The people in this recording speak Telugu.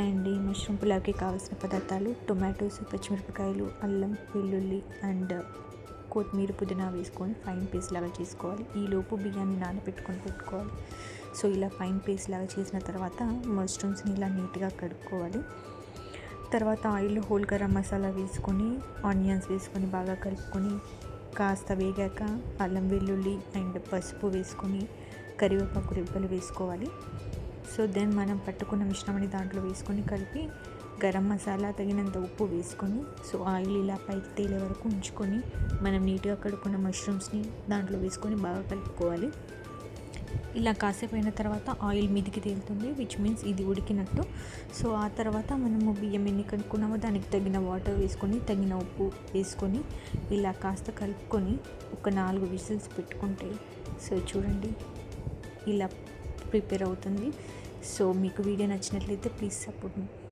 అండ్ ఈ మష్రూమ్ పులావ్కి కావాల్సిన పదార్థాలు టొమాటోస్, పచ్చిమిరపకాయలు, అల్లం, వెల్లుల్లి అండ్ కొత్తిమీర, పుదీనా వేసుకొని ఫైన్ పేస్ట్ లాగా చేసుకోవాలి. ఈలోపు బియ్యాన్ని పెట్టుకోవాలి. సో ఇలా ఫైన్ పేస్ట్ లాగా చేసిన తర్వాత మష్రూమ్స్ని ఇలా నీట్గా కడుక్కోవాలి. తర్వాత ఆయిల్లో హోల్ గరం మసాలా వేసుకొని ఆనియన్స్ వేసుకొని బాగా కలుపుకొని కాస్త వేగాక అల్లం, వెల్లుల్లి అండ్ పసుపు వేసుకొని కరివేపాకు రెబ్బలు వేసుకోవాలి. సో దెన్ మనం పట్టుకున్న మిశ్రమాన్ని దాంట్లో వేసుకొని కలిపి గరం మసాలా, తగినంత ఉప్పు వేసుకొని సో ఆయిల్ ఇలా పైకి తేలే వరకు ఉంచుకొని మనం నీట్గా కడుక్కున్న మష్రూమ్స్ని దాంట్లో వేసుకొని బాగా కలుపుకోవాలి. ఇలా కాసేపు అయిన తర్వాత ఆయిల్ మీదికి తేలుతుంది, విచ్ మీన్స్ ఇది ఉడికినట్టు. సో ఆ తర్వాత మనము బియ్యం ఎన్ని కనుక్కున్నామో దానికి తగిన వాటర్ వేసుకొని తగిన ఉప్పు వేసుకొని ఇలా కాస్త కలుపుకొని ఒక 4 విజిల్స్ పెట్టుకుంటే సో చూడండి ఇలా ప్రిపేర్ అవుతుంది. సో మీకు వీడియో నచ్చినట్లయితే ప్లీజ్ సపోర్ట్ మీ.